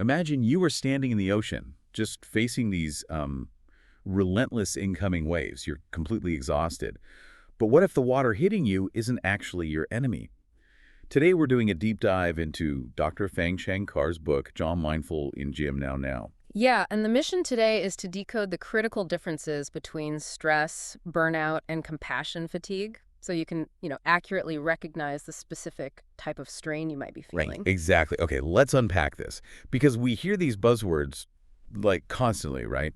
Imagine you were standing in the ocean, just facing these relentless incoming waves. You're completely exhausted. But what if the water hitting you isn't actually your enemy? Today we're doing a deep dive into Dr. Fang Chang Carr's book, John Mindful in Gym Now Now. Yeah, and the mission today is to decode the critical differences between stress, burnout, and compassion fatigue so you can, accurately recognize the specific type of strain you might be Right. feeling. Exactly. Okay, let's unpack this. Because we hear these buzzwords, like, constantly, right?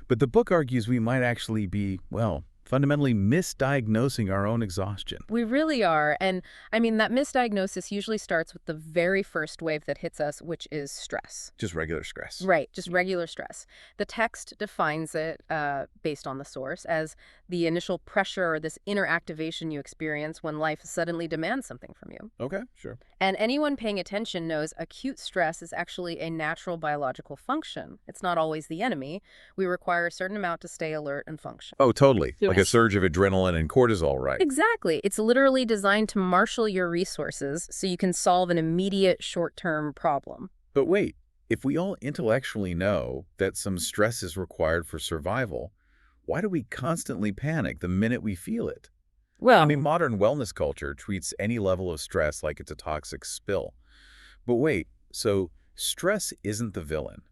But the book argues we might actually be, well, fundamentally misdiagnosing our own exhaustion. We really are. And I mean, that misdiagnosis usually starts with the very first wave that hits us, which is stress. Just regular stress. Right, just regular stress. The text defines it, based on the source, as the initial pressure or this inner activation you experience when life suddenly demands something from you. Okay, sure. And anyone paying attention knows acute stress is actually a natural biological function. It's not always the enemy. We require a certain amount to stay alert and function. Oh, totally. Like a Yes. surge of adrenaline and cortisol, right? Exactly. It's literally designed to marshal your resources so you can solve an immediate short-term problem. But wait, if we all intellectually know that some stress is required for survival, why do we constantly panic the minute we feel it? Well, I mean, modern wellness culture treats any level of stress like it's a toxic spill. But wait, so stress isn't the villain.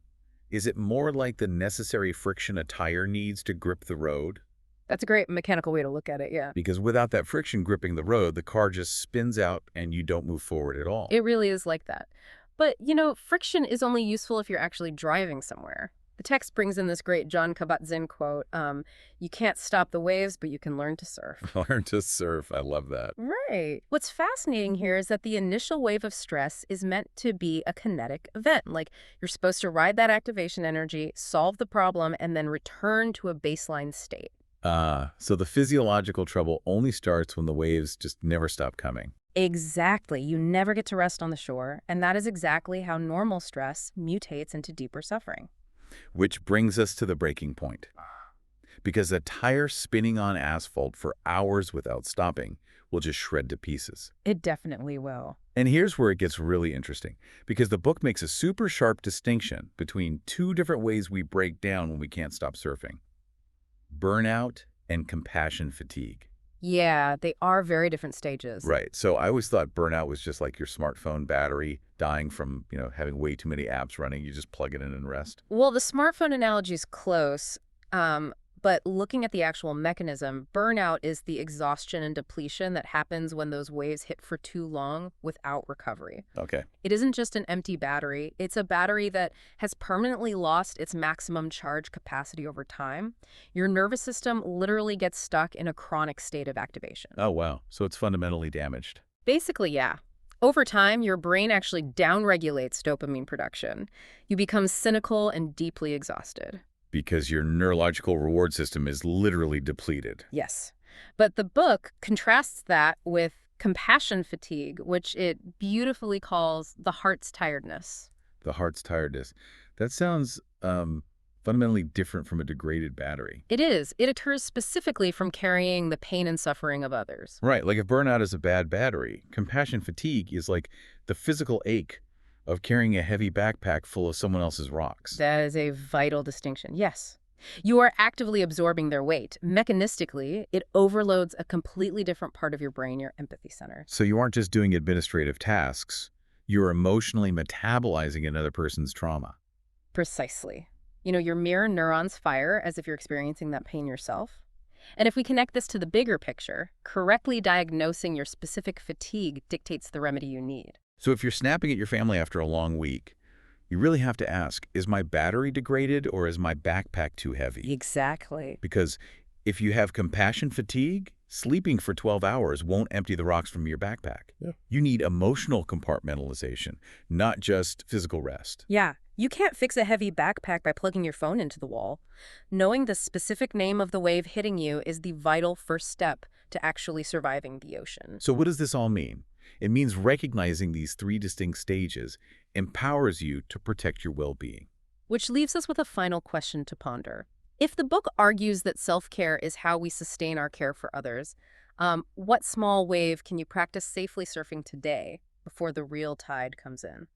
Is it more like the necessary friction a tire needs to grip the road? that's a great mechanical way to look at it, yeah. Because without that friction gripping the road, the car just spins out and you don't move forward at all. It really is like that. But, friction is only useful if you're actually driving somewhere. The text brings in this great John Kabat-Zinn quote, you can't stop the waves, but you can learn to surf. Learn to surf. I love that. Right. What's fascinating here is that the initial wave of stress is meant to be a kinetic event. Like, you're supposed to ride that activation energy, solve the problem, and then return to a baseline state. So the physiological trouble only starts when the waves just never stop coming. Exactly. You never get to rest on the shore, and that is exactly how normal stress mutates into deeper suffering. Which brings us to the breaking point. Because a tire spinning on asphalt for hours without stopping will just shred to pieces. It definitely will. And here's where it gets really interesting, because the book makes a super sharp distinction between two different ways we break down when we can't stop surfing: burnout and compassion fatigue. Yeah, they are very different stages. Right. So I always thought burnout was just like your smartphone battery dying from, having way too many apps running. You just plug it in and rest. Well, the smartphone analogy is close, but looking at the actual mechanism, burnout is the exhaustion and depletion that happens when those waves hit for too long without recovery. Okay. It isn't just an empty battery. It's a battery that has permanently lost its maximum charge capacity over time. Your nervous system literally gets stuck in a chronic state of activation. Oh, wow. So it's fundamentally damaged. Basically, yeah. Over time, your brain actually downregulates dopamine production. You become cynical and deeply exhausted. Because your neurological reward system is literally depleted. Yes. But the book contrasts that with compassion fatigue, which it beautifully calls the heart's tiredness. The heart's tiredness. That sounds fundamentally different from a degraded battery. It is. It occurs specifically from carrying the pain and suffering of others. Right. Like if burnout is a bad battery, compassion fatigue is like the physical ache of carrying a heavy backpack full of someone else's rocks. That is a vital distinction. Yes. You are actively absorbing their weight. Mechanistically, it overloads a completely different part of your brain, your empathy center. So you aren't just doing administrative tasks, you're emotionally metabolizing another person's trauma. Precisely. Your mirror neurons fire as if you're experiencing that pain yourself. And if we connect this to the bigger picture, correctly diagnosing your specific fatigue dictates the remedy you need. So if you're snapping at your family after a long week, you really have to ask, is my battery degraded or is my backpack too heavy? Exactly. Because if you have compassion fatigue, sleeping for 12 hours won't empty the rocks from your backpack. Yeah. You need emotional compartmentalization, not just physical rest. Yeah. You can't fix a heavy backpack by plugging your phone into the wall. Knowing the specific name of the wave hitting you is the vital first step to actually surviving the ocean. So what does this all mean? It means recognizing these three distinct stages empowers you to protect your well-being. Which leaves us with a final question to ponder. If the book argues that self-care is how we sustain our care for others, what small wave can you practice safely surfing today before the real tide comes in?